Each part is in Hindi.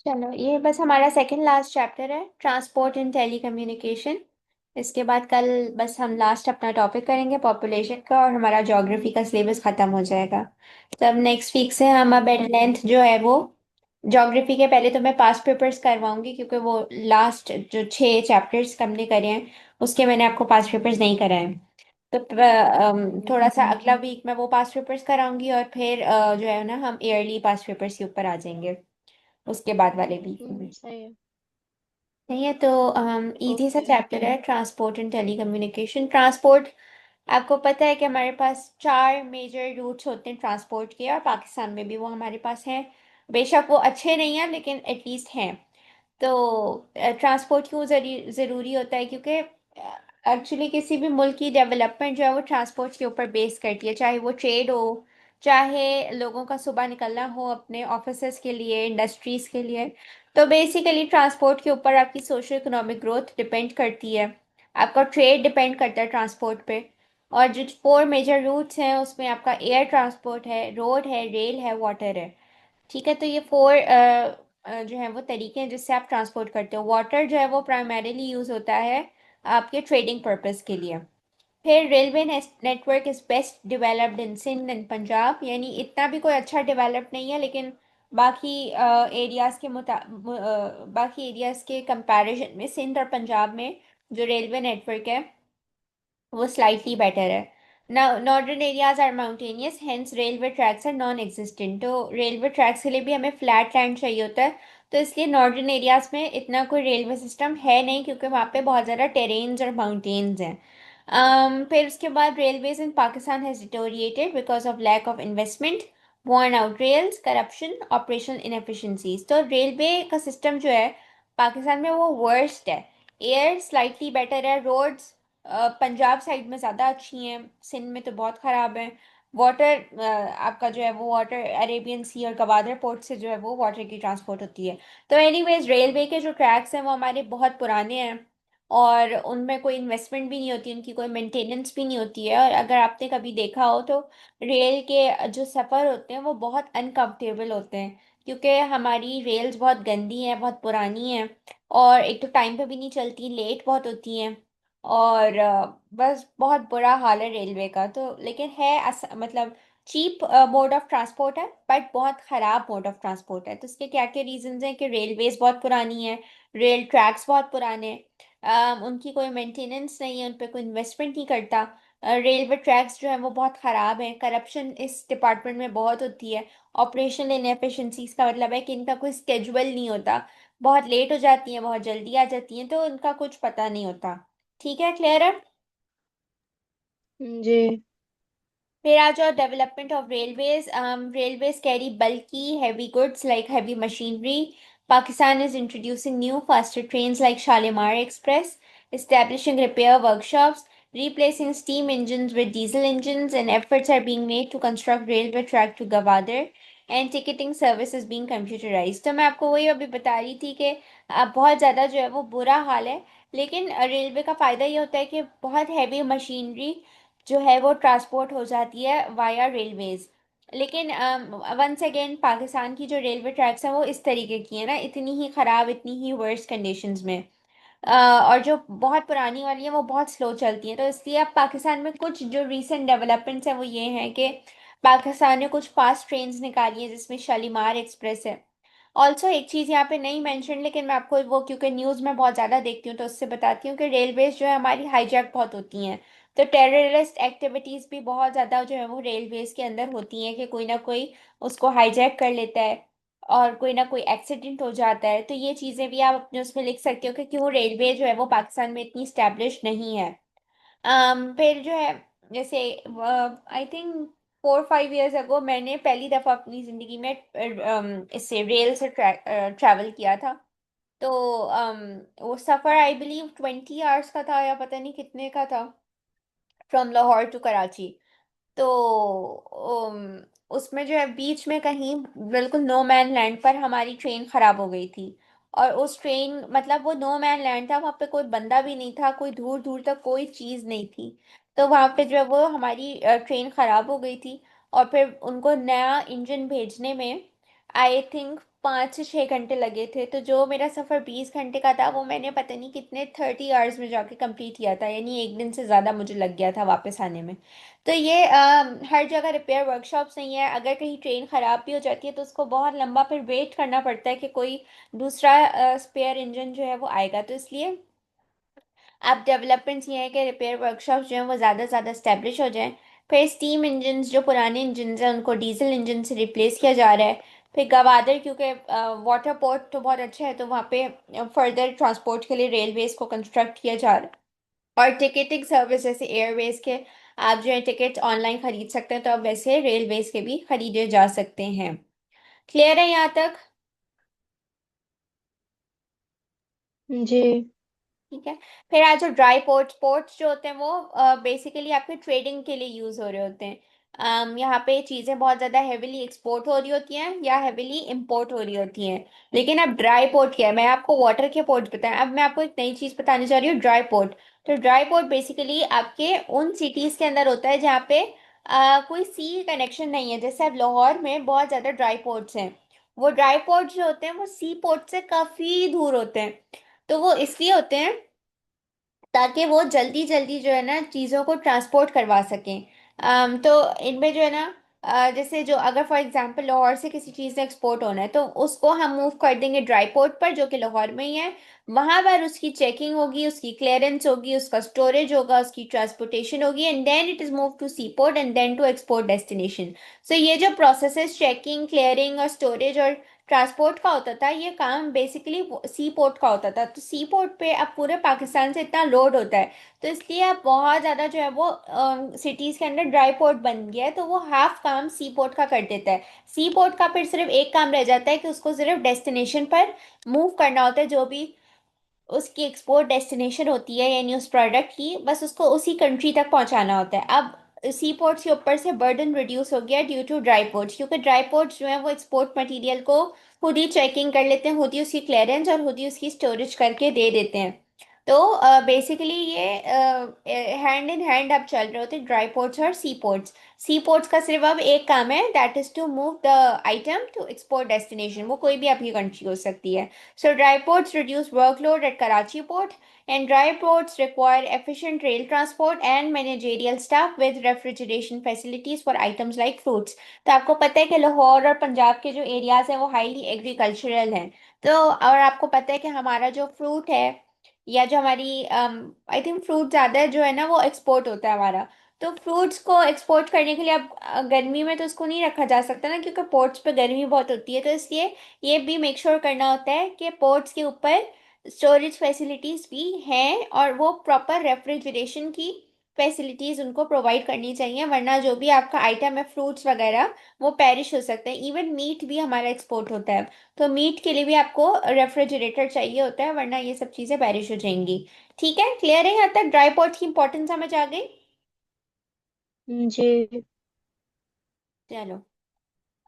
चलो, ये बस हमारा सेकंड लास्ट चैप्टर है, ट्रांसपोर्ट एंड टेलीकम्युनिकेशन। इसके बाद कल बस हम लास्ट अपना टॉपिक करेंगे पॉपुलेशन का, और हमारा ज्योग्राफी का सिलेबस खत्म हो जाएगा। तो अब नेक्स्ट वीक से हम अब एट लेंथ जो है वो ज्योग्राफी के पहले तो मैं पास्ट पेपर्स करवाऊंगी, क्योंकि वो लास्ट जो 6 चैप्टर्स हमने करे हैं उसके मैंने आपको पास्ट पेपर्स नहीं कराए। तो थोड़ा सा अगला वीक मैं वो पास्ट पेपर्स कराऊंगी, और फिर जो है ना हम ईयरली पास्ट पेपर्स के ऊपर आ जाएंगे उसके बाद वाले वीक में। सही है। नहीं है तो इजी सा ओके। चैप्टर है, ट्रांसपोर्ट एंड टेलीकम्युनिकेशन। ट्रांसपोर्ट, आपको पता है कि हमारे पास 4 मेजर रूट्स होते हैं ट्रांसपोर्ट के, और पाकिस्तान में भी वो हमारे पास हैं। बेशक वो अच्छे नहीं हैं, लेकिन एटलीस्ट हैं। तो ट्रांसपोर्ट क्यों ज़रूरी होता है? क्योंकि एक्चुअली किसी भी मुल्क की डेवलपमेंट जो है वो ट्रांसपोर्ट के ऊपर बेस करती है, चाहे वो ट्रेड हो, चाहे लोगों का सुबह निकलना हो अपने ऑफिसेज के लिए, इंडस्ट्रीज के लिए। तो बेसिकली ट्रांसपोर्ट के ऊपर आपकी सोशल इकोनॉमिक ग्रोथ डिपेंड करती है, आपका ट्रेड डिपेंड करता है ट्रांसपोर्ट पे। और जो 4 मेजर रूट्स हैं उसमें आपका एयर ट्रांसपोर्ट है, रोड है, रेल है, वाटर है। ठीक है, तो ये 4 जो है वो तरीके हैं जिससे आप ट्रांसपोर्ट करते हो। वाटर जो है वो प्राइमरीली यूज़ होता है आपके ट्रेडिंग पर्पस के लिए। फिर railway network is best developed in Sindh and Punjab, यानी इतना भी कोई अच्छा डेवलप नहीं है, लेकिन बाकी एरियाज़ के बाकी एरियाज़ के कंपैरिजन में सिंध और पंजाब में जो रेलवे नेटवर्क है वो स्लाइटली बेटर है। Northern areas are mountainous, hence railway tracks are non existent. तो रेलवे ट्रैक्स के लिए भी हमें फ्लैट लैंड चाहिए होता है, तो इसलिए नॉर्दर्न एरियाज में इतना कोई रेलवे सिस्टम है नहीं, क्योंकि वहाँ पे बहुत ज़्यादा टेरेन्स और माउंटेन्स हैं। फिर उसके बाद railways in Pakistan has deteriorated because of lack of investment, worn out rails, corruption, operational inefficiencies. तो रेलवे का सिस्टम जो है पाकिस्तान में वो वर्स्ट है। एयर स्लाइटली बेटर है, रोड्स पंजाब साइड में ज़्यादा अच्छी हैं, सिंध में तो बहुत ख़राब है। वाटर आपका जो है वो वाटर अरेबियन सी और गवादर पोर्ट से जो है वो वाटर की ट्रांसपोर्ट होती है। तो एनीवेज रेलवे के जो ट्रैक्स हैं वो हमारे बहुत पुराने हैं, और उनमें कोई इन्वेस्टमेंट भी नहीं होती, उनकी कोई मेंटेनेंस भी नहीं होती है। और अगर आपने कभी देखा हो तो रेल के जो सफ़र होते हैं वो बहुत अनकंफर्टेबल होते हैं, क्योंकि हमारी रेल्स बहुत गंदी हैं, बहुत पुरानी हैं, और एक तो टाइम पे भी नहीं चलती, लेट बहुत होती हैं। और बस बहुत बुरा हाल है रेलवे का। तो लेकिन है मतलब चीप मोड ऑफ ट्रांसपोर्ट है, बट बहुत ख़राब मोड ऑफ ट्रांसपोर्ट है। तो इसके क्या क्या रीजंस हैं कि रेलवेज बहुत पुरानी है, रेल ट्रैक्स बहुत पुराने हैं, उनकी कोई मेंटेनेंस नहीं है, उन पर कोई इन्वेस्टमेंट नहीं करता। रेलवे ट्रैक्स जो है वो बहुत ख़राब हैं, करप्शन इस डिपार्टमेंट में बहुत होती है। ऑपरेशनल इनएफिशिएंसीज का मतलब है कि इनका कोई स्केजुअल नहीं होता, बहुत लेट हो जाती हैं, बहुत जल्दी आ जाती हैं, तो इनका कुछ पता नहीं होता। ठीक है, क्लियर है? जी। फिर आ जाओ development of railways. Railways carry bulky heavy goods like heavy machinery. Pakistan is introducing new faster trains like Shalimar express, establishing repair workshops, replacing steam engines with diesel engines, and efforts are being made to construct railway track to Gwadar, and ticketing service is being computerized। तो मैं आपको वही अभी बता रही थी कि बहुत ज़्यादा जो है वो बुरा हाल है, लेकिन रेलवे का फ़ायदा ये होता है कि बहुत हैवी मशीनरी जो है वो ट्रांसपोर्ट हो जाती है वाया रेलवेज। लेकिन वंस अगेन पाकिस्तान की जो रेलवे ट्रैक्स हैं वो इस तरीके की है ना, इतनी ही ख़राब, इतनी ही वर्स्ट कंडीशंस में। और जो बहुत पुरानी वाली है वो बहुत स्लो चलती हैं। तो इसलिए अब पाकिस्तान में कुछ जो रीसेंट डेवलपमेंट्स हैं वो ये हैं कि पाकिस्तान ने कुछ फास्ट ट्रेन्स निकाली हैं जिसमें शालीमार एक्सप्रेस है। ऑल्सो एक चीज़ यहाँ पे नहीं मेंशन, लेकिन मैं आपको वो क्योंकि न्यूज़ में बहुत ज़्यादा देखती हूँ तो उससे बताती हूँ कि रेलवेज जो है हमारी हाईजैक बहुत होती हैं। तो टेररिस्ट एक्टिविटीज़ भी बहुत ज़्यादा जो है वो रेलवेज के अंदर होती हैं, कि कोई ना कोई उसको हाईजैक कर लेता है और कोई ना कोई एक्सीडेंट हो जाता है। तो ये चीज़ें भी आप अपने उसमें लिख सकते हो कि क्यों रेलवे जो है वो पाकिस्तान में इतनी स्टैब्लिश नहीं है। फिर जो है जैसे आई थिंक 4-5 इयर्स अगो मैंने पहली दफ़ा अपनी ज़िंदगी में इससे रेल से ट्रैवल किया था। तो वो सफ़र आई बिलीव 20 आवर्स का था, या पता नहीं कितने का था, फ्रॉम लाहौर टू कराची। तो उसमें जो है बीच में कहीं बिल्कुल नो मैन लैंड पर हमारी ट्रेन खराब हो गई थी। और उस ट्रेन मतलब वो नो मैन लैंड था, वहाँ पे कोई बंदा भी नहीं था, कोई दूर दूर तक कोई चीज़ नहीं थी। तो वहाँ पे जो है वो हमारी ट्रेन खराब हो गई थी, और फिर उनको नया इंजन भेजने में आई थिंक 5 से 6 घंटे लगे थे। तो जो मेरा सफ़र 20 घंटे का था वो मैंने पता नहीं कितने 30 आवर्स में जाके कंप्लीट किया था, यानी एक दिन से ज़्यादा मुझे लग गया था वापस आने में। तो ये हर जगह रिपेयर वर्कशॉप्स नहीं है। अगर कहीं ट्रेन ख़राब भी हो जाती है तो उसको बहुत लंबा फिर वेट करना पड़ता है कि कोई दूसरा स्पेयर इंजन जो है वो आएगा। तो इसलिए अब डेवलपमेंट्स ये है कि रिपेयर वर्कशॉप जो हैं वो ज़्यादा से ज़्यादा स्टैब्लिश हो जाएं। फिर स्टीम इंजन्स जो पुराने इंजन्स हैं उनको डीजल इंजन से रिप्लेस किया जा रहा है। फिर गवादर, क्योंकि वाटर पोर्ट तो बहुत अच्छा है तो वहाँ पे फर्दर ट्रांसपोर्ट के लिए रेलवेज को कंस्ट्रक्ट किया जा रहा है। और टिकटिंग सर्विस जैसे एयरवेज के आप जो है टिकट ऑनलाइन खरीद सकते हैं, तो अब वैसे रेलवेज के भी खरीदे जा सकते हैं। क्लियर है यहाँ तक? जी। ठीक है। फिर आज जो ड्राई पोर्ट्स पोर्ट्स जो होते हैं वो बेसिकली आपके ट्रेडिंग के लिए यूज हो रहे होते हैं। यहाँ पे चीजें बहुत ज्यादा हेविली एक्सपोर्ट हो रही होती हैं या हेविली इंपोर्ट हो रही होती हैं। लेकिन अब ड्राई पोर्ट क्या है, मैं आपको वाटर के पोर्ट बताएं, अब मैं आपको एक नई चीज बताने जा रही हूँ, ड्राई पोर्ट। तो ड्राई पोर्ट बेसिकली आपके उन सिटीज के अंदर होता है जहाँ पे कोई सी कनेक्शन नहीं है। जैसे अब लाहौर में बहुत ज्यादा ड्राई पोर्ट्स हैं। वो ड्राई पोर्ट जो होते हैं वो सी पोर्ट से काफी दूर होते हैं। तो वो इसलिए होते हैं ताकि वो जल्दी जल्दी जो है ना चीज़ों को ट्रांसपोर्ट करवा सकें। तो इनमें जो है ना जैसे जो अगर फॉर एग्जांपल लाहौर से किसी चीज़ ने एक्सपोर्ट होना है तो उसको हम मूव कर देंगे ड्राई पोर्ट पर जो कि लाहौर में ही है। वहां पर उसकी चेकिंग होगी, उसकी क्लियरेंस होगी, उसका स्टोरेज होगा, उसकी ट्रांसपोर्टेशन होगी, and then it is move to seaport and then to export destination. So ये जो प्रोसेसेस चेकिंग, क्लियरिंग और स्टोरेज और ट्रांसपोर्ट का होता था, ये काम बेसिकली सी पोर्ट का होता था। तो सी पोर्ट पे अब पूरे पाकिस्तान से इतना लोड होता है तो इसलिए अब बहुत ज़्यादा जो है वो सिटीज़ के अंदर ड्राई पोर्ट बन गया है, तो वो हाफ काम सी पोर्ट का कर देता है। सी पोर्ट का फिर सिर्फ एक काम रह जाता है कि उसको सिर्फ डेस्टिनेशन पर मूव करना होता है, जो भी उसकी एक्सपोर्ट डेस्टिनेशन होती है यानी उस प्रोडक्ट की, बस उसको उसी कंट्री तक पहुंचाना होता है। अब सी पोर्ट्स के ऊपर से बर्डन रिड्यूस हो गया ड्यू टू ड्राई पोर्ट्स, क्योंकि ड्राई पोर्ट्स जो है वो एक्सपोर्ट मटेरियल को खुद ही चेकिंग कर लेते हैं, खुद ही उसकी क्लियरेंस और खुद ही उसकी स्टोरेज करके दे देते हैं। तो बेसिकली ये हैंड इन हैंड अब चल रहे होते हैं ड्राई पोर्ट्स और सी पोर्ट्स। सी पोर्ट्स का सिर्फ अब एक काम है, that is to move the item to export destination, वो कोई भी आपकी कंट्री हो सकती है। So dry ports reduce workload at Karachi port, and dry ports require efficient rail transport and managerial staff with refrigeration facilities for items like fruits. तो आपको पता है कि लाहौर और पंजाब के जो एरियाज हैं वो हाईली एग्रीकल्चरल हैं। तो और आपको पता है कि हमारा जो फ्रूट है या जो हमारी आई थिंक फ्रूट ज़्यादा जो है ना वो एक्सपोर्ट होता है हमारा। तो फ्रूट्स को एक्सपोर्ट करने के लिए अब गर्मी में तो उसको नहीं रखा जा सकता ना, क्योंकि पोर्ट्स पे गर्मी बहुत होती है। तो इसलिए ये भी मेक श्योर करना होता है कि पोर्ट्स के ऊपर स्टोरेज फैसिलिटीज भी हैं और वो प्रॉपर रेफ्रिजरेशन की फैसिलिटीज उनको प्रोवाइड करनी चाहिए, वरना जो भी आपका आइटम है फ्रूट्स वगैरह वो पेरिश हो सकते हैं। इवन मीट भी हमारा एक्सपोर्ट होता है, तो मीट के लिए भी आपको रेफ्रिजरेटर चाहिए होता है, वरना ये सब चीज़ें पेरिश हो जाएंगी। ठीक है, क्लियर है यहाँ तक? ड्राई पोर्ट्स की इंपॉर्टेंस समझ आ गई? जी। चलो।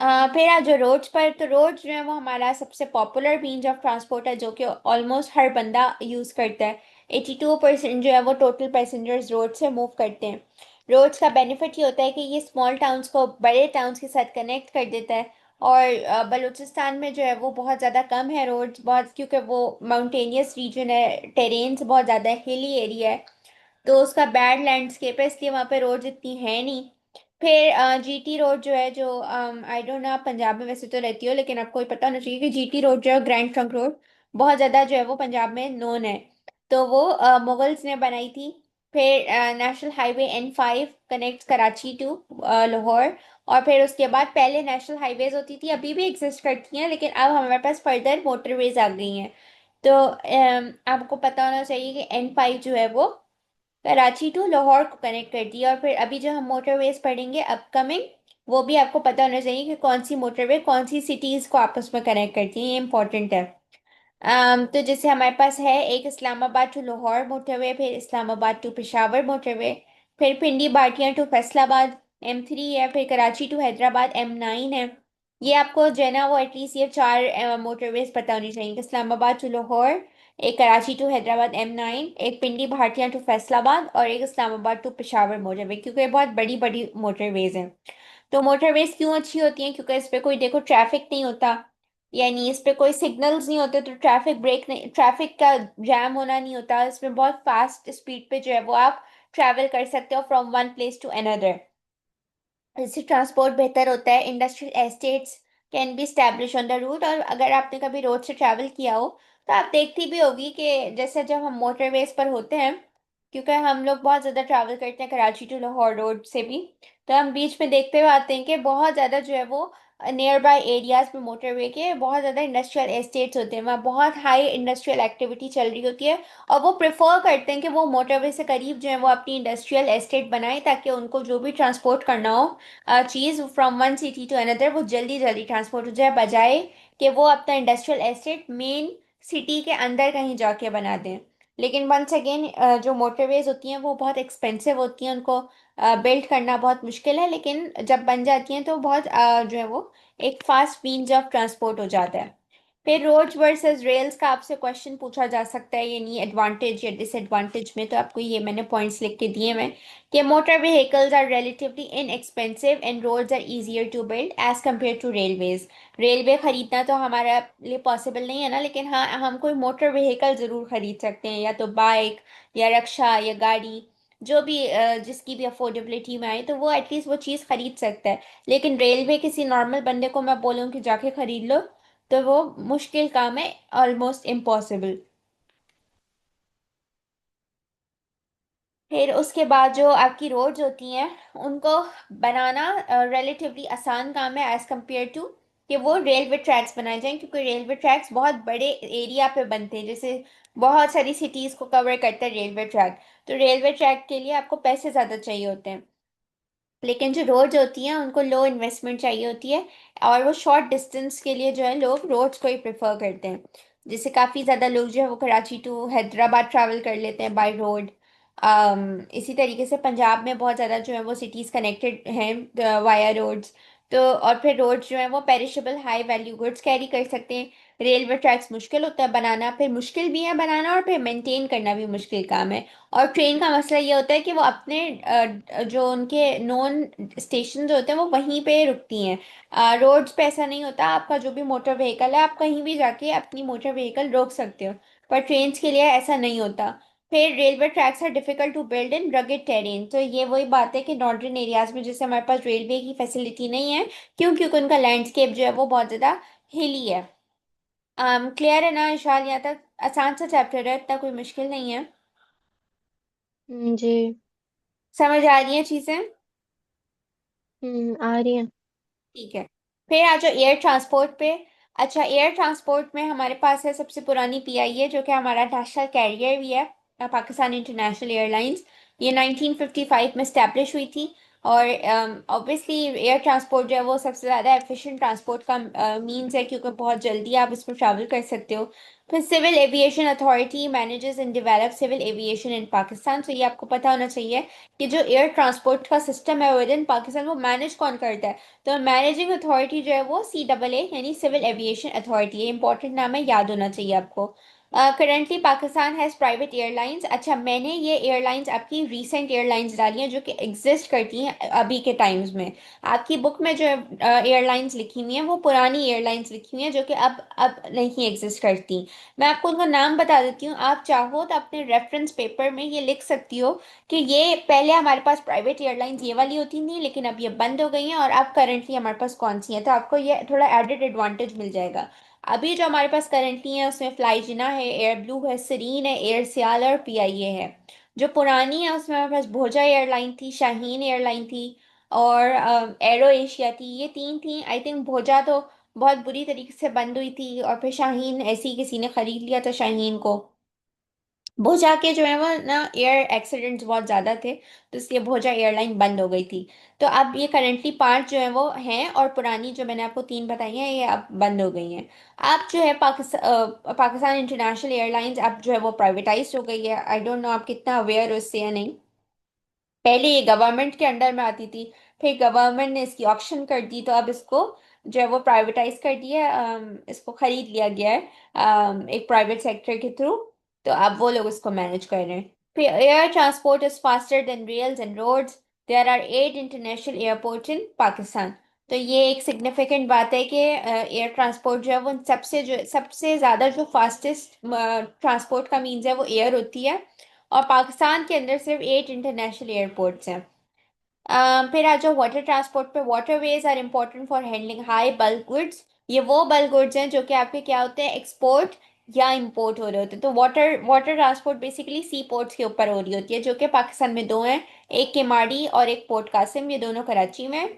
फिर आज जो रोड्स पर, तो रोड जो है वो हमारा सबसे पॉपुलर मीन्स ऑफ ट्रांसपोर्ट है जो कि ऑलमोस्ट हर बंदा यूज करता है। 82% जो है वो टोटल पैसेंजर्स रोड से मूव करते हैं। रोड्स का बेनिफिट ये होता है कि ये स्मॉल टाउन्स को बड़े टाउन्स के साथ कनेक्ट कर देता है। और बलूचिस्तान में जो है वो बहुत ज़्यादा कम है रोड्स, बहुत, क्योंकि वो माउंटेनियस रीजन है, टेरेन्स बहुत ज़्यादा हिली एरिया है, तो उसका बैड लैंडस्केप है, इसलिए वहाँ पे रोड इतनी है नहीं। फिर जीटी रोड जो है, जो आई डोंट नो, आप पंजाब में वैसे तो रहती हो लेकिन आपको ये पता होना चाहिए कि जीटी रोड जो है ग्रैंड ट्रंक रोड बहुत ज़्यादा जो है वो पंजाब में नोन है। तो वो मुगल्स ने बनाई थी। फिर national highway N5 connect Karachi to Lahore. और फिर उसके बाद पहले नेशनल हाईवेज होती थी, अभी भी एग्जिस्ट करती हैं, लेकिन अब हमारे पास फर्दर मोटरवेज आ गई हैं। तो आपको पता होना चाहिए कि N5 जो है वो कराची टू लाहौर को कनेक्ट करती है। और फिर अभी जो हम मोटरवेज पढ़ेंगे अपकमिंग, वो भी आपको पता होना चाहिए कि कौन सी मोटरवे कौन सी सिटीज को आपस में कनेक्ट करती है, ये इंपॉर्टेंट है। तो जैसे हमारे पास है एक इस्लामाबाद टू लाहौर मोटरवे, फिर इस्लामाबाद टू पेशावर मोटरवे, फिर पिंडी भाटियां टू फैसलाबाद M3 है, फिर कराची टू हैदराबाद M9 है। ये आपको जो है ना वो एटलीस्ट ये चार मोटरवेज पता होनी चाहिए कि इस्लामाबाद टू लाहौर, एक कराची टू हैदराबाद M9, एक पिंडी भाटियां टू फैसलाबाद और एक इस्लामाबाद टू पेशावर मोटरवे, क्योंकि ये बहुत बड़ी बड़ी मोटरवेज हैं। तो मोटरवेज क्यों अच्छी होती हैं? क्योंकि इस पे कोई देखो ट्रैफिक नहीं होता, यानी इस पे कोई सिग्नल्स नहीं होते, तो ट्रैफिक ब्रेक नहीं, ट्रैफिक का जैम होना नहीं होता। इसमें बहुत फास्ट स्पीड पे जो है वो आप ट्रैवल कर सकते हो from one place to another. इससे ट्रांसपोर्ट बेहतर होता है। Industrial estates can be establish on the route. और अगर आपने कभी रोड से ट्रैवल किया हो तो आप देखती भी होगी कि जैसे जब हम मोटरवेज पर होते हैं, क्योंकि हम लोग बहुत ज़्यादा ट्रैवल करते हैं कराची टू लाहौर रोड से भी, तो हम बीच में देखते हुए आते हैं कि बहुत ज़्यादा जो है वो नियर बाय एरियाज में मोटरवे के बहुत ज़्यादा इंडस्ट्रियल एस्टेट्स होते हैं, वहाँ बहुत हाई इंडस्ट्रियल एक्टिविटी चल रही होती है। और वो प्रेफर करते हैं कि वो मोटरवे से करीब जो है वो अपनी इंडस्ट्रियल एस्टेट बनाए, ताकि उनको जो भी ट्रांसपोर्ट करना हो चीज़ from one city to another, वो जल्दी जल्दी ट्रांसपोर्ट हो जाए, बजाय कि वो अपना इंडस्ट्रियल एस्टेट मेन सिटी के अंदर कहीं जाके बना दें। लेकिन वंस अगेन जो मोटरवेज होती हैं वो बहुत एक्सपेंसिव होती हैं, उनको बिल्ड करना बहुत मुश्किल है, लेकिन जब बन जाती हैं तो बहुत जो है वो एक फास्ट मीन्स ऑफ ट्रांसपोर्ट हो जाता है। फिर रोड्स वर्सेस रेल्स का आपसे क्वेश्चन पूछा जा सकता है, यानी एडवांटेज या डिसएडवांटेज में, तो आपको ये मैंने पॉइंट्स लिख के दिए मैं कि motor vehicles are relatively inexpensive and roads are easier to build as compare to railways. Railway खरीदना तो हमारे लिए पॉसिबल नहीं है ना, लेकिन हाँ हम कोई मोटर व्हीकल ज़रूर खरीद सकते हैं, या तो बाइक या रिक्शा या गाड़ी, जो भी जिसकी भी अफोर्डेबिलिटी में आए तो वो एटलीस्ट वो चीज़ खरीद सकता है। लेकिन रेलवे किसी नॉर्मल बंदे को मैं बोलूँ कि जाके खरीद लो, तो वो मुश्किल काम है, ऑलमोस्ट इम्पॉसिबल। फिर उसके बाद जो आपकी रोड्स होती हैं उनको बनाना रिलेटिवली आसान काम है एज कम्पेयर टू कि वो रेलवे ट्रैक्स बनाए जाएं, क्योंकि रेलवे ट्रैक्स बहुत बड़े एरिया पे बनते हैं, जैसे बहुत सारी सिटीज़ को कवर करता है रेलवे ट्रैक। तो रेलवे ट्रैक के लिए आपको पैसे ज़्यादा चाहिए होते हैं। लेकिन जो रोड्स होती हैं उनको लो इन्वेस्टमेंट चाहिए होती है, और वो शॉर्ट डिस्टेंस के लिए जो है लोग रोड्स को ही प्रेफर करते हैं। जैसे काफ़ी ज़्यादा लोग जो है वो कराची टू हैदराबाद ट्रैवल कर लेते हैं बाय रोड। इसी तरीके से पंजाब में बहुत ज़्यादा जो है वो सिटीज़ कनेक्टेड हैं वाया रोड्स। तो और फिर रोड्स जो है वो perishable high value goods carry कर सकते हैं। रेलवे ट्रैक्स मुश्किल होता है बनाना, फिर मुश्किल भी है बनाना और फिर मेंटेन करना भी मुश्किल काम है। और ट्रेन का मसला ये होता है कि वो अपने जो उनके नॉन स्टेशन होते हैं वो वहीं पे रुकती हैं। रोड्स पे ऐसा नहीं होता, आपका जो भी मोटर व्हीकल है आप कहीं भी जाके अपनी मोटर व्हीकल रोक सकते हो, पर ट्रेन के लिए ऐसा नहीं होता। फिर railway tracks are difficult to build in rugged terrain. तो ये वही बात है कि नॉर्दर्न एरियाज में जैसे हमारे पास रेलवे की फैसिलिटी नहीं है, क्यों? क्योंकि उनका लैंडस्केप जो है वो बहुत ज़्यादा हिली है। क्लियर है ना विशाल? यहाँ तक आसान सा चैप्टर है, इतना कोई मुश्किल नहीं है। जी। समझ आ रही है चीज़ें? आ रही है। ठीक है। फिर आ जाओ एयर ट्रांसपोर्ट पे। अच्छा, एयर ट्रांसपोर्ट में हमारे पास है सबसे पुरानी पीआईए, जो कि हमारा नेशनल कैरियर भी है, पाकिस्तान इंटरनेशनल एयरलाइंस। ये 1955 में स्टैब्लिश हुई थी। और ऑब्वियसली एयर ट्रांसपोर्ट जो है वो सबसे ज़्यादा एफिशिएंट ट्रांसपोर्ट का मीन्स है, क्योंकि बहुत जल्दी आप इसमें ट्रैवल कर सकते हो। फिर civil aviation authority manages and develop civil aviation in Pakistan. तो ये आपको पता होना चाहिए कि जो एयर ट्रांसपोर्ट का सिस्टम है विद इन पाकिस्तान वो मैनेज कौन करता है। तो मैनेजिंग अथॉरिटी जो है वो CAA यानी सिविल एविएशन अथॉरिटी है। इंपॉर्टेंट नाम है, याद होना चाहिए आपको। Currently Pakistan has private airlines. अच्छा, मैंने ये एयरलाइंस आपकी रीसेंट एयरलाइंस डाली हैं जो कि एग्जिस्ट करती हैं अभी के टाइम्स में। आपकी बुक में जो एयरलाइंस लिखी हुई हैं वो पुरानी एयरलाइंस लिखी हुई हैं जो कि अब नहीं एग्जिस्ट करती। मैं आपको उनका नाम बता देती हूँ, आप चाहो तो अपने रेफरेंस पेपर में ये लिख सकती हो कि ये पहले हमारे पास प्राइवेट एयरलाइंस ये वाली होती थी, लेकिन अब ये बंद हो गई हैं, और अब करंटली हमारे पास कौन सी है, तो आपको ये थोड़ा एडेड एडवांटेज मिल जाएगा। अभी जो हमारे पास करंटली है उसमें फ्लाई जिना है, एयर ब्लू है, सरीन है, एयर सियाल और पीआईए है। जो पुरानी है उसमें हमारे पास भोजा एयरलाइन थी, शाहीन एयरलाइन थी, और एरो एशिया थी। ये तीन थी। आई थिंक भोजा तो बहुत बुरी तरीके से बंद हुई थी, और फिर शाहीन ऐसे ही किसी ने खरीद लिया था शाहीन को। भुजा के जो है वो ना एयर एक्सीडेंट्स बहुत ज़्यादा थे, तो इसलिए भुजा एयरलाइन बंद हो गई थी। तो अब ये करंटली पांच जो है वो हैं, और पुरानी जो मैंने आपको तीन बताई हैं ये अब बंद हो गई हैं। अब जो है पाकिस्तान इंटरनेशनल एयरलाइंस अब जो है वो प्राइवेटाइज हो गई है। आई डोंट नो आप कितना अवेयर हो इससे या नहीं। पहले ये गवर्नमेंट के अंडर में आती थी, फिर गवर्नमेंट ने इसकी ऑक्शन कर दी, तो अब इसको जो है वो प्राइवेटाइज कर दिया। इसको खरीद लिया गया है एक प्राइवेट सेक्टर के थ्रू। तो अब वो लोग इसको मैनेज कर रहे हैं। फिर air transport is faster than rails and roads. There are 8 international airports in Pakistan. तो ये एक सिग्निफिकेंट बात है कि एयर ट्रांसपोर्ट जो है वो सबसे ज़्यादा जो फास्टेस्ट ट्रांसपोर्ट का मीन्स है वो एयर होती है। और पाकिस्तान के अंदर सिर्फ 8 इंटरनेशनल एयरपोर्ट्स हैं। फिर आ जाओ वाटर ट्रांसपोर्ट पे। Waterways are important for handling high bulk goods. ये वो बल्क गुड्स हैं जो कि आपके क्या होते हैं, एक्सपोर्ट या इंपोर्ट हो रहे होते हैं। तो वाटर वाटर ट्रांसपोर्ट बेसिकली सी पोर्ट्स के ऊपर हो रही होती है, जो कि पाकिस्तान में दो हैं, एक केमाड़ी और एक पोर्ट कासिम, ये दोनों कराची में हैं।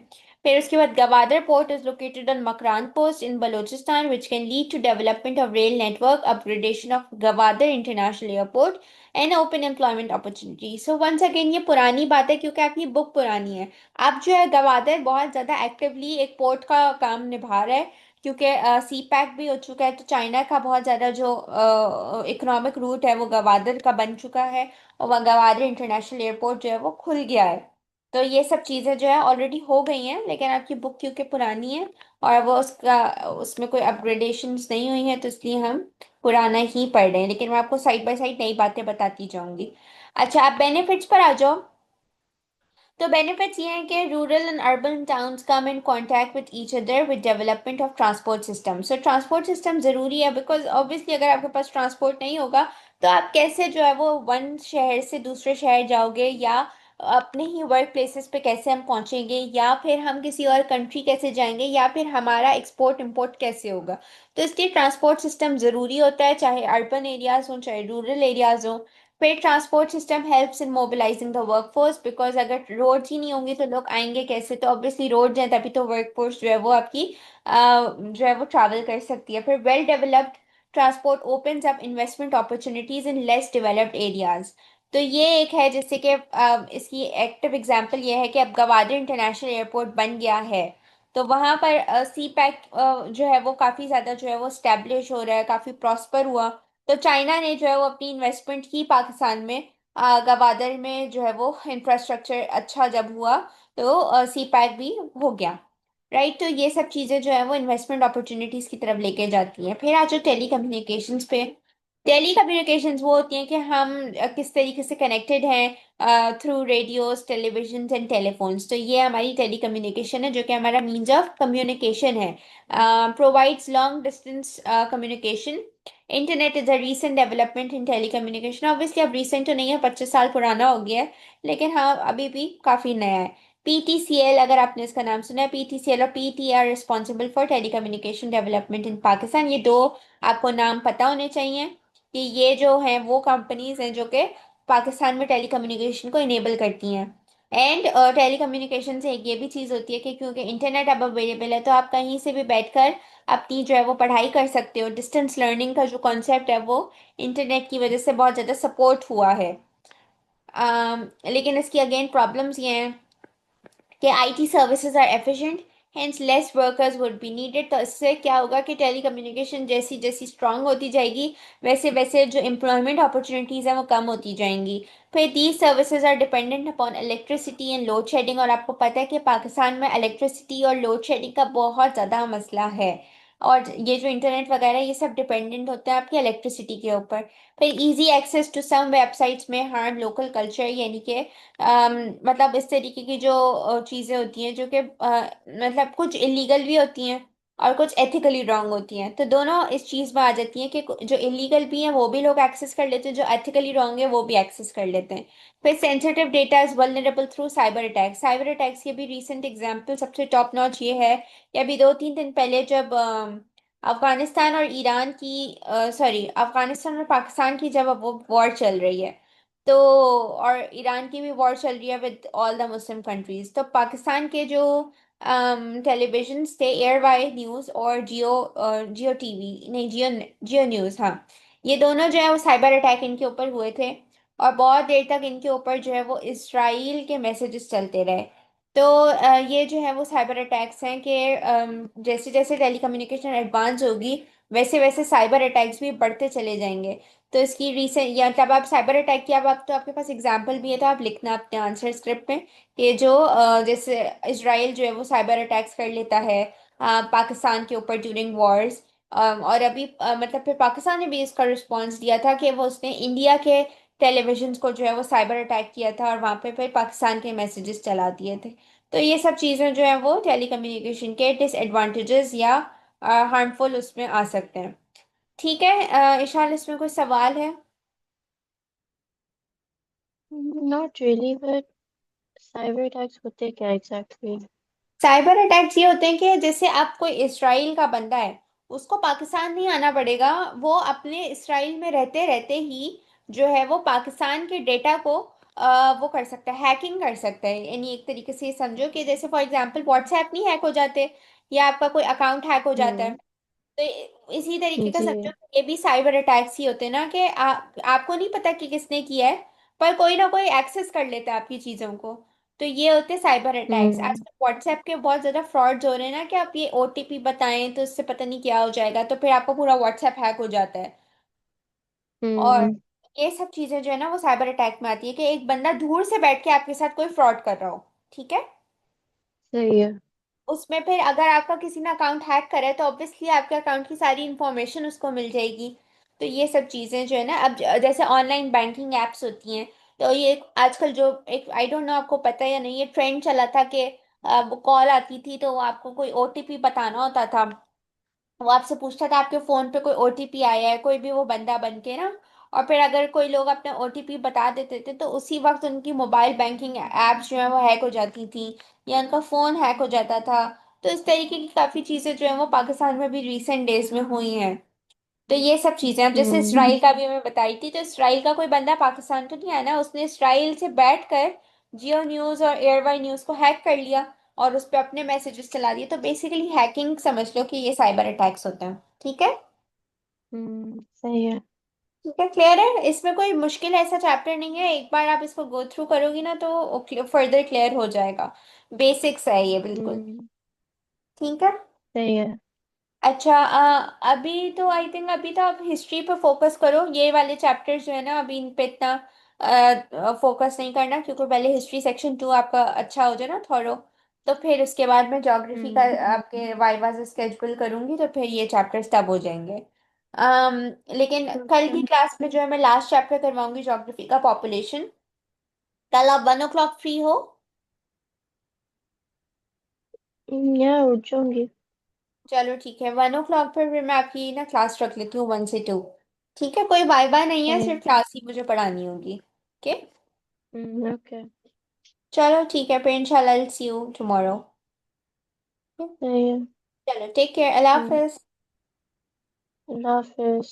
फिर उसके बाद Gwadar port is located on Makran coast in Balochistan which can lead to development of rail network, upgradation of Gwadar international airport and open employment opportunity. So once again ये पुरानी बात है क्योंकि आपकी बुक पुरानी है। अब जो है गवादर बहुत ज़्यादा एक्टिवली एक पोर्ट का काम निभा रहा है, क्योंकि सी पैक भी हो चुका है। तो चाइना का बहुत ज़्यादा जो इकोनॉमिक रूट है वो गवादर का बन चुका है, और वह गवादर इंटरनेशनल एयरपोर्ट जो है वो खुल गया है। तो ये सब चीज़ें जो है ऑलरेडी हो गई हैं, लेकिन आपकी बुक क्योंकि पुरानी है और वो उसका उसमें कोई अपग्रेडेशंस नहीं हुई हैं, तो इसलिए हम पुराना ही पढ़ रहे हैं। लेकिन मैं आपको साइड बाय साइड नई बातें बताती जाऊंगी। अच्छा, आप बेनिफिट्स पर आ जाओ। तो बेनिफिट्स ये हैं कि rural and urban towns come in contact with each other with development of transport system. So transport system ज़रूरी है, बिकॉज ऑब्वियसली अगर आपके पास ट्रांसपोर्ट नहीं होगा तो आप कैसे जो है वो वन शहर से दूसरे शहर जाओगे, या अपने ही वर्क प्लेसेस पे कैसे हम पहुंचेंगे, या फिर हम किसी और कंट्री कैसे जाएंगे, या फिर हमारा एक्सपोर्ट इंपोर्ट कैसे होगा। तो इसलिए ट्रांसपोर्ट सिस्टम ज़रूरी होता है, चाहे अर्बन एरियाज हो चाहे रूरल एरियाज हो। फिर transport system helps in mobilising the workforce, because अगर रोड्स ही नहीं होंगी तो लोग आएंगे कैसे। तो ऑब्वियसली रोड है तभी तो वर्कफोर्स जो है वो आपकी जो है वो ट्रैवल कर सकती है। फिर well developed transport opens up investment opportunities in less developed areas. तो ये एक है, जैसे कि इसकी एक्टिव एग्जांपल ये है कि अब गवादर इंटरनेशनल एयरपोर्ट बन गया है, तो वहाँ पर सी पैक जो है वो काफ़ी ज़्यादा जो है वो स्टैब्लिश हो रहा है, काफ़ी प्रॉस्पर हुआ। तो चाइना ने जो है वो अपनी इन्वेस्टमेंट की पाकिस्तान में, गवादर में जो है वो इंफ्रास्ट्रक्चर अच्छा जब हुआ, तो सी पैक भी हो गया। राइट, तो ये सब चीज़ें जो है वो इन्वेस्टमेंट अपॉर्चुनिटीज़ की तरफ लेके जाती हैं। फिर आज जो टेली कम्युनिकेशंस पे, टेली कम्युनिकेशंस वो होती हैं कि हम किस तरीके से कनेक्टेड हैं through radios, television and telephones. तो ये हमारी टेली कम्युनिकेशन है, जो कि हमारा मीन्स ऑफ कम्युनिकेशन है। Provides long distance communication. Internet is a recent development in tele communication. Obviously अब रीसेंट तो नहीं है, 25 साल पुराना हो गया है, लेकिन हाँ अभी भी काफ़ी नया है। पीटीसीएल, अगर आपने इसका नाम सुना है, पीटीसीएल और PTR responsible for telecommunication development in Pakistan. ये दो आपको नाम पता होने चाहिए कि ये जो हैं वो कंपनीज हैं जो कि पाकिस्तान में टेली कम्युनिकेशन को इनेबल करती हैं। एंड टेली कम्युनिकेशन से एक ये भी चीज़ होती है कि क्योंकि इंटरनेट अब अवेलेबल है, तो आप कहीं से भी बैठकर अपनी जो है वो पढ़ाई कर सकते हो। डिस्टेंस लर्निंग का जो कॉन्सेप्ट है वो इंटरनेट की वजह से बहुत ज़्यादा सपोर्ट हुआ है। लेकिन इसकी अगेन प्रॉब्लम्स ये हैं कि IT services are efficient, hence less workers would be needed. तो इससे क्या होगा कि टेली कम्युनिकेशन जैसी जैसी स्ट्रांग होती जाएगी, वैसे वैसे जो एम्प्लॉयमेंट अपॉर्चुनिटीज़ हैं वो कम होती जाएंगी। फिर these services are dependent upon electricity and load shedding. और आपको पता है कि पाकिस्तान में इलेक्ट्रिसिटी और लोड शेडिंग का बहुत ज़्यादा मसला है, और ये जो इंटरनेट वगैरह ये सब डिपेंडेंट होते हैं आपकी इलेक्ट्रिसिटी के ऊपर। फिर easy access to some websites may harm local culture, यानी कि मतलब इस तरीके की जो चीज़ें होती हैं जो कि मतलब कुछ इलीगल भी होती हैं और कुछ एथिकली रॉन्ग होती हैं। तो दोनों इस चीज़ में आ जाती हैं कि जो इलीगल भी हैं वो भी लोग एक्सेस कर लेते हैं, जो एथिकली रॉन्ग है वो भी एक्सेस कर लेते हैं। फिर sensitive data is vulnerable through cyber attacks. Cyber attacks के भी रिसेंट एग्जाम्पल सबसे टॉप नॉच ये है कि अभी 2-3 दिन पहले जब अफगानिस्तान और ईरान की सॉरी अफगानिस्तान और पाकिस्तान की जब अब वो वॉर चल रही है, तो और ईरान की भी वॉर चल रही है with all the Muslim countries, तो पाकिस्तान के जो टेलीविजन थे, एयर वाई न्यूज़ और जियो टीवी नहीं, जियो न्यूज़, हाँ, ये दोनों जो है वो साइबर अटैक इनके ऊपर हुए थे। और बहुत देर तक इनके ऊपर जो है वो इसराइल के मैसेजेस चलते रहे। तो ये जो है वो साइबर अटैक्स हैं कि जैसे जैसे टेलीकम्युनिकेशन एडवांस होगी वैसे वैसे साइबर अटैक्स भी बढ़ते चले जाएंगे। तो इसकी रीसेंट, या तब आप साइबर अटैक की, अब आप तो आपके पास एग्जाम्पल भी है तो आप लिखना अपने आंसर स्क्रिप्ट में कि जो जैसे इसराइल जो है वो साइबर अटैक्स कर लेता है पाकिस्तान के ऊपर ड्यूरिंग वॉर्स। और अभी मतलब फिर पाकिस्तान ने भी इसका रिस्पॉन्स दिया था कि वो उसने इंडिया के टेलीविजन को जो है वो साइबर अटैक किया था और वहां पे फिर पाकिस्तान के मैसेजेस चला दिए थे। तो ये सब चीजें जो है वो टेलीकम्युनिकेशन के डिसएडवांटेजेस या हार्मफुल उसमें आ सकते हैं। ठीक है, इशान इसमें कोई सवाल है? Not really but cyber attacks होते क्या एग्जैक्टली? साइबर अटैक्स ये होते हैं कि जैसे आप कोई इसराइल का बंदा है, उसको पाकिस्तान नहीं आना पड़ेगा। वो अपने इसराइल में रहते रहते ही जो है वो पाकिस्तान के डेटा को वो कर सकता है, हैकिंग कर सकता है। यानी एक तरीके से ये समझो कि जैसे फॉर एग्जांपल व्हाट्सएप नहीं हैक हो जाते, या आपका कोई अकाउंट हैक हो जाता है, हम्म। तो इसी तरीके का जी। समझो कि ये भी साइबर अटैक्स ही होते हैं ना, कि आपको नहीं पता कि किसने किया है, पर कोई ना कोई एक्सेस कर लेता है आपकी चीजों को। तो ये होते हैं साइबर अटैक्स। हम्म। आजकल व्हाट्सएप के बहुत ज्यादा फ्रॉड्स हो रहे हैं ना, कि आप ये ओटीपी बताएं तो उससे पता नहीं क्या हो जाएगा, तो फिर आपका पूरा व्हाट्सएप हैक हो जाता है। और हम्म। ये सब चीजें जो है ना वो साइबर अटैक में आती है, कि एक बंदा दूर से बैठ के आपके साथ कोई फ्रॉड कर रहा हो। ठीक है, सही है। उसमें फिर अगर आपका किसी ने अकाउंट हैक करा है तो ऑब्वियसली आपके अकाउंट की सारी इंफॉर्मेशन उसको मिल जाएगी। तो ये सब चीज़ें जो है ना, अब जैसे ऑनलाइन बैंकिंग एप्स होती हैं, तो ये आजकल जो एक आई डोंट नो आपको पता है या नहीं, ये ट्रेंड चला था कि कॉल आती थी तो वो आपको कोई ओटीपी बताना होता था। वो आपसे पूछता था आपके फोन पे कोई ओटीपी आया है, कोई भी वो बंदा बन के ना, और फिर अगर कोई लोग अपना ओटीपी बता देते थे तो उसी वक्त उनकी मोबाइल बैंकिंग एप्स जो है वो हैक हो जाती थी, या उनका फोन हैक हो जाता था। तो इस तरीके की काफी चीजें जो है वो पाकिस्तान में भी रिसेंट डेज में हुई हैं। तो ये सब चीजें, अब जैसे हम्म। इसराइल का भी मैं बताई थी, तो इसराइल का कोई बंदा पाकिस्तान तो नहीं आया ना, उसने इसराइल से बैठकर जियो न्यूज और एयरवाई न्यूज को हैक कर लिया और उस पर अपने मैसेजेस चला दिए। तो बेसिकली हैकिंग समझ लो कि ये साइबर अटैक्स होते हैं। ठीक है। सही है। ठीक है, क्लियर है, इसमें कोई मुश्किल ऐसा चैप्टर नहीं है। एक बार आप इसको गो थ्रू करोगी ना तो फर्दर क्लियर हो जाएगा। बेसिक्स है ये बिल्कुल। हम्म। ठीक है। सही है। अच्छा, अभी तो आई थिंक अभी तो आप हिस्ट्री पे फोकस करो। ये वाले चैप्टर्स जो है ना अभी इन पे इतना फोकस नहीं करना, क्योंकि पहले हिस्ट्री सेक्शन 2 आपका अच्छा हो जाए ना थोरो, तो फिर उसके बाद मैं ज्योग्राफी का हम्म। आपके वाइवा से स्केड्यूल करूंगी, तो फिर ये चैप्टर्स तब हो जाएंगे। लेकिन कल ओके। की क्लास में जो है मैं लास्ट चैप्टर करवाऊंगी ज्योग्राफी का, पॉपुलेशन। कल आप 1 o'clock फ्री हो? या उठ जाऊंगी। चलो ठीक है, 1 o'clock पर फिर मैं आपकी ना क्लास रख लेती हूँ 1 से 2। ठीक है, कोई वाई बाय नहीं है, सही सिर्फ है। क्लास ही मुझे पढ़ानी होगी। ओके। ओके। चलो ठीक है, फिर इंशाल्लाह सी यू टुमारो। सही है। चलो टेक केयर, अल्लाह हम्म। हाफिज। अल्लाह हाफिज।